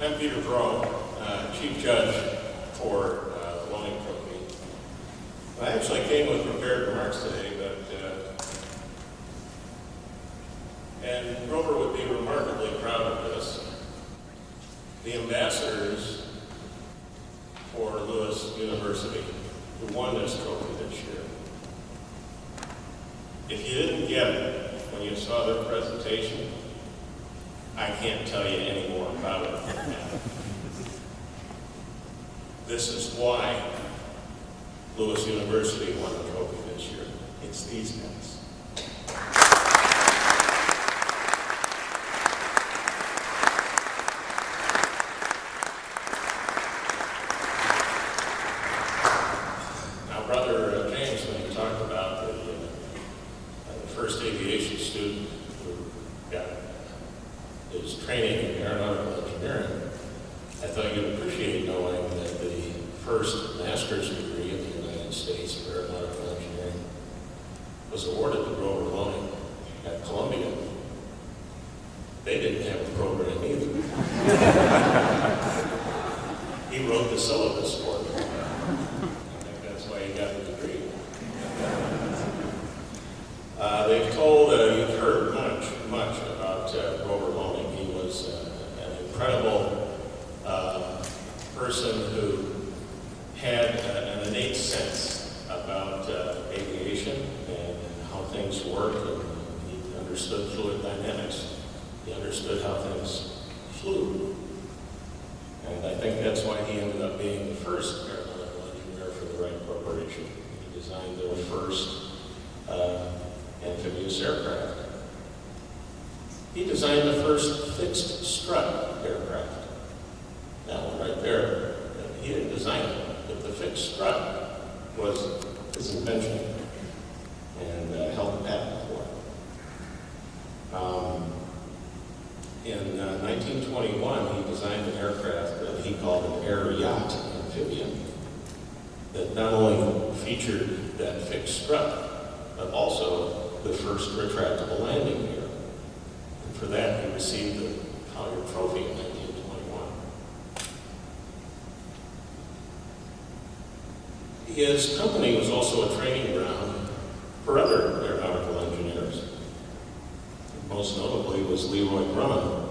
I'm Peter Brough, Chief Judge for the Loening Trophy. I actually came with prepared remarks today, and Grover would be remarkably proud of this. The ambassadors for Lewis University who won this trophy this year. If you didn't get it when you saw their presentation, I can't tell you any more about it. This is why Lewis University won the trophy this year. It's these guys. Now, Brother James, when you talked about the first aviation student who got his training in aeronautical engineering, I thought you'd appreciate knowing that the first master's degree in the United States of aeronautical engineering was awarded to Grover Loening at Columbia. They didn't have a program either. He wrote the syllabus for them. I think that's why he got the degree. They've told, you've heard much about Grover Loening. He was an incredible person who had an innate sense about aviation and how things work, and he understood fluid dynamics. He understood how things flew. And I think that's why he ended up being the first aeronautical engineer for the Wright Corporation. He designed their first amphibious aircraft. He designed the first fixed strut aircraft. That one right there, he didn't design it, but the fixed strut was his invention, and held a patent for it. In 1921, he designed an aircraft that he called an air yacht amphibian that not only featured that fixed strut, but also the first retractable landing gear. And for that, he received the Collier Trophy in 1921. His company was also a training ground for other aeronautical engineers. Most notably was Leroy Grumman,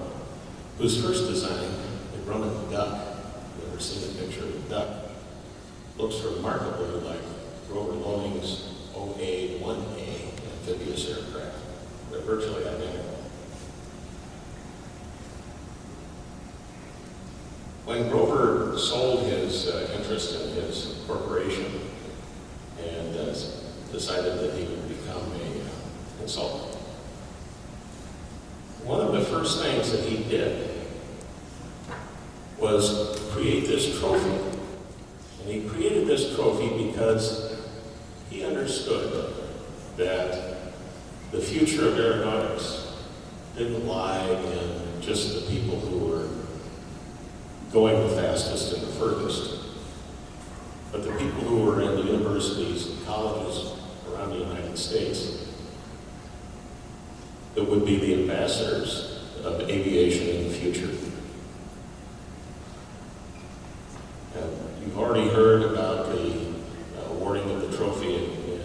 whose first design, the Grumman duck, you've ever seen a picture of a duck, looks remarkably like Grover Loening's OA-1A amphibious aircraft. They're virtually identical. When Grover sold his interest in his corporation and decided that he would become a consultant, one of the first things that he did was create this trophy. And he created this trophy because he understood that the future of aeronautics didn't lie in just the people who were going the fastest and the furthest, but the people who were in the universities and colleges around the United States that would be the ambassadors of aviation in the future. You've already heard about the awarding of the trophy in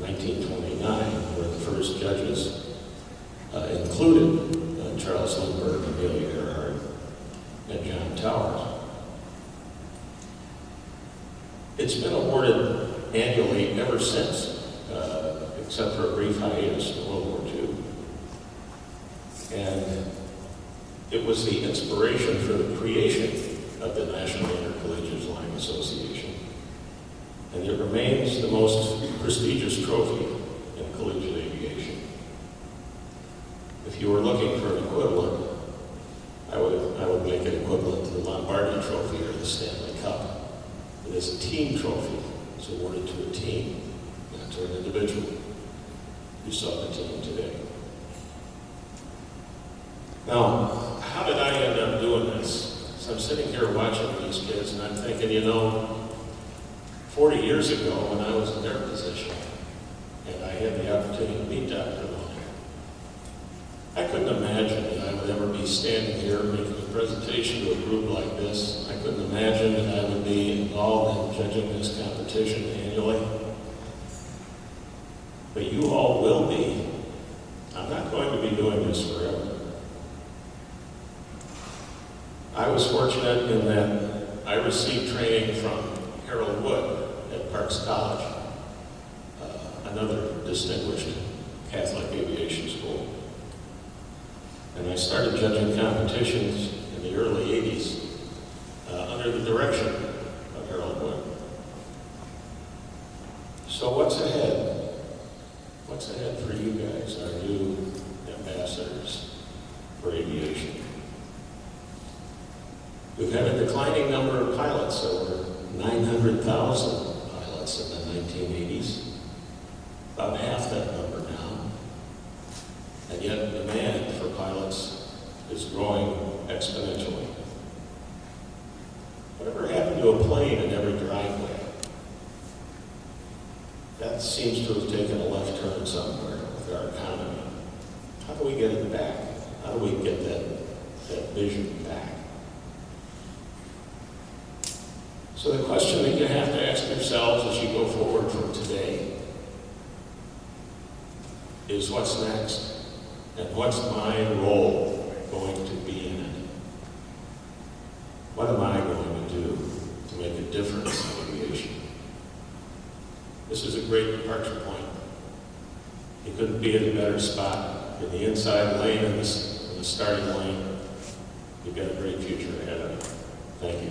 1929, where the first judges included Charles Lindbergh, Amelia Earhart, and John Towers. It's been awarded annually ever since, except for a brief hiatus in World War II. And it was the inspiration for the creation of the National Intercollegiate Flying Association. And it remains the most prestigious trophy in collegiate aviation. If you were looking for an equivalent, I would make it equivalent to the Lombardi Trophy or the Stanley Cup. It is a team trophy. It's awarded to a team, not to an individual. You saw the team today. Now, how did I end up doing this? So I'm sitting here watching these kids and I'm thinking, 40 years ago when I was in their position and I had the opportunity to meet Dr. Loening, I couldn't imagine that I would ever be standing here making presentation to a group like this. I couldn't imagine that I would be involved in judging this competition annually. But you all will be. I'm not going to be doing this forever. I was fortunate in that I received training from Harold Wood at Parks College, another distinguished Catholic aviation school. And I started judging competitions in the early 80s under the direction of Harold Wood. So what's ahead? What's ahead for you guys, our new ambassadors for aviation? We've had a declining number of pilots, over 900,000 pilots in the 1980s, about half that number now. And yet demand for pilots is growing exponentially. Whatever happened to a plane in every driveway? That seems to have taken a left turn somewhere with our economy. How do we get it back? How do we get that vision back? So the question that you have to ask yourselves as you go forward from today is, what's next? And what's my role going to be in it? What am I going to do to make a difference in aviation? This is a great departure point. You couldn't be at a better spot. In the inside lane, in the starting lane, you've got a great future ahead of you. Thank you.